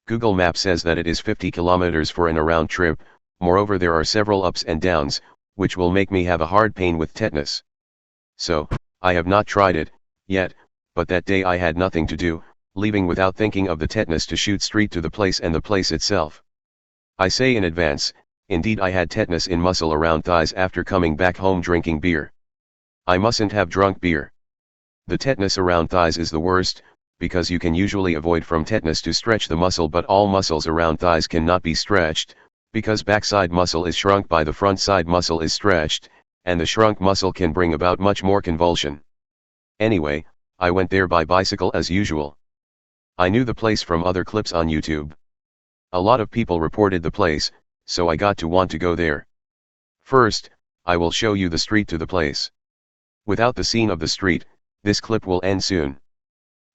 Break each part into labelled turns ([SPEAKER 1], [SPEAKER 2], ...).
[SPEAKER 1] Google Maps says that it is 50 kilometers for an around trip. Moreover, there are several ups and downs, which will make me have a hard pain with tetanus. So, I have not tried it, yet, but that day I had nothing to do, leaving without thinking of the tetanus to shoot straight to the place and the place itself. I say in advance, indeed I had tetanus in muscle around thighs after coming back home drinking beer. I mustn't have drunk beer. The tetanus around thighs is the worst, because you can usually avoid from tetanus to stretch the muscle, but all muscles around thighs cannot be stretched, because backside muscle is shrunk by the front side muscle is stretched, and the shrunk muscle can bring about much more convulsion. Anyway, I went there by bicycle as usual. I knew the place from other clips on YouTube. A lot of people reported the place, so I got to want to go there. First, I will show you the street to the place. Without the scene of the street, this clip will end soon.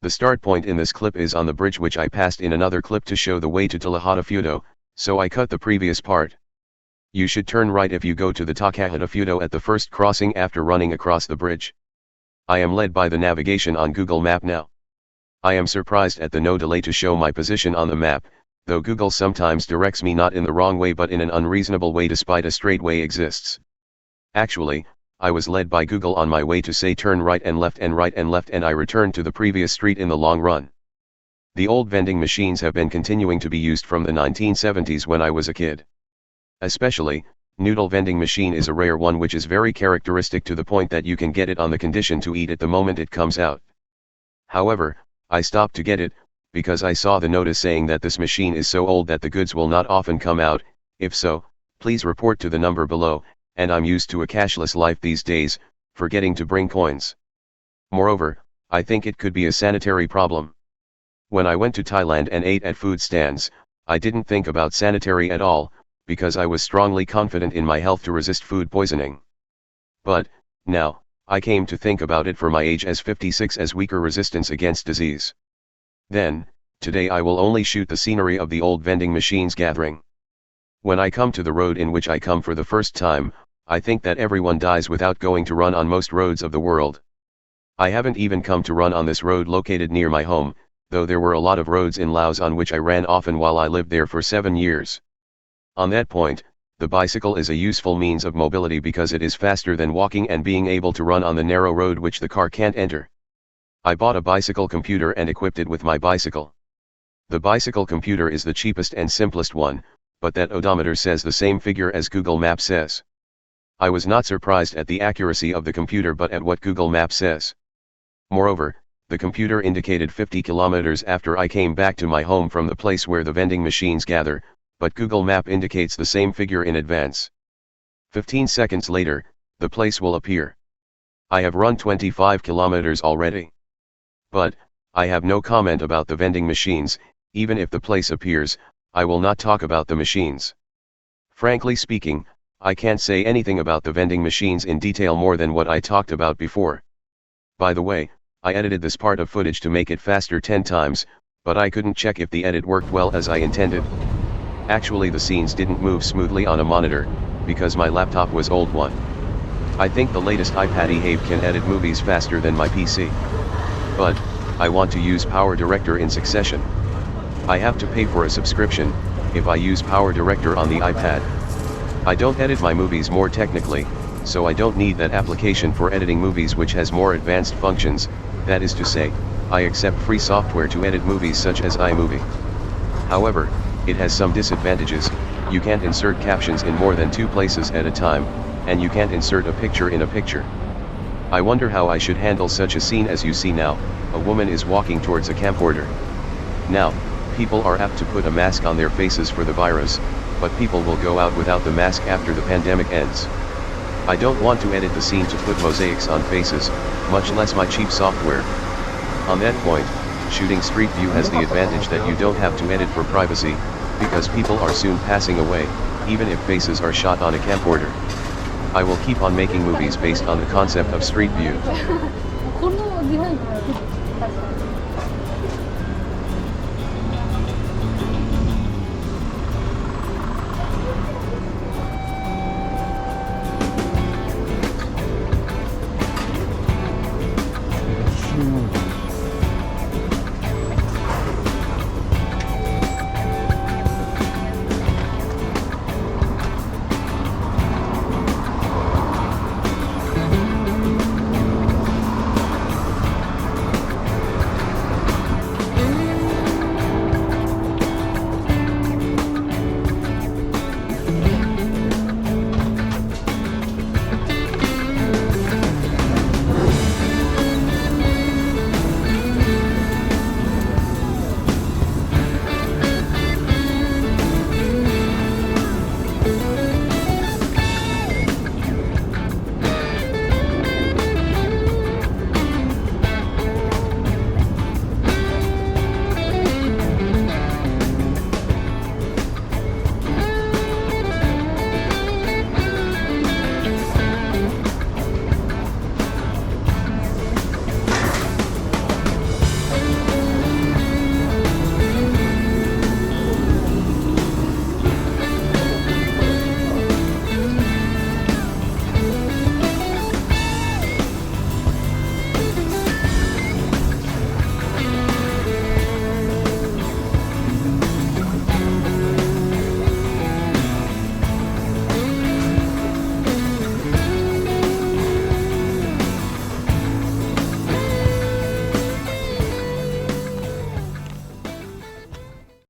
[SPEAKER 1] The start point in this clip is on the bridge which I passed in another clip to show the way to Takahata Fudo, so I cut the previous part. You should turn right if you go to the Takahata Fudo at the first crossing after running across the bridge. I am led by the navigation on Google Map now. I am surprised at the no delay to show my position on the map, though Google sometimes directs me not in the wrong way but in an unreasonable way despite a straight way exists. Actually, I was led by Google on my way to say turn right and left and I returned to the previous street in the long run. The old vending machines have been continuing to be used from the 1970s when I was a kid. Especially, noodle vending machine is a rare one which is very characteristic to the point that you can get it on the condition to eat it the moment it comes out. However, I stopped to get it, because I saw the notice saying that this machine is so old that the goods will not often come out. If so, please report to the number below, and I'm used to a cashless life these days, forgetting to bring coins. Moreover, I think it could be a sanitary problem. When I went to Thailand and ate at food stands, I didn't think about sanitary at all, because I was strongly confident in my health to resist food poisoning. But, now, I came to think about it for my age as 56 as weaker resistance against disease. Then, today I will only shoot the scenery of the old vending machines gathering. When I come to the road in which I come for the first time, I think that everyone dies without going to run on most roads of the world. I haven't even come to run on this road located near my home, though there were a lot of roads in Laos on which I ran often while I lived there for 7 years. On that point, the bicycle is a useful means of mobility because it is faster than walking and being able to run on the narrow road which the car can't enter. I bought a bicycle computer and equipped it with my bicycle. The bicycle computer is the cheapest and simplest one, but that odometer says the same figure as Google Maps says. I was not surprised at the accuracy of the computer but at what Google Maps says. Moreover, the computer indicated 50 kilometers after I came back to my home from the place where the vending machines gather, but Google Map indicates the same figure in advance. 15 seconds later, the place will appear. I have run 25 kilometers already. But, I have no comment about the vending machines. Even if the place appears, I will not talk about the machines. Frankly speaking, I can't say anything about the vending machines in detail more than what I talked about before. By the way, I edited this part of footage to make it faster 10 times, but I couldn't check if the edit worked well as I intended. Actually the scenes didn't move smoothly on a monitor, because my laptop was old one. I think the latest iPad eHave can edit movies faster than my PC. But, I want to use Power Director in succession. I have to pay for a subscription, if I use Power Director on the iPad. I don't edit my movies more technically, so I don't need that application for editing movies which has more advanced functions, that is to say, I accept free software to edit movies such as iMovie. However, it has some disadvantages. You can't insert captions in more than 2 places at a time, and you can't insert a picture in a picture. I wonder how I should handle such a scene as you see now. A woman is walking towards a camcorder. Now, people are apt to put a mask on their faces for the virus, but people will go out without the mask after the pandemic ends. I don't want to edit the scene to put mosaics on faces, much less my cheap software. On that point, shooting Street View has the advantage that you don't have to edit for privacy, because people are soon passing away, even if faces are shot on a camcorder. I will keep on making movies based on the concept of Street View.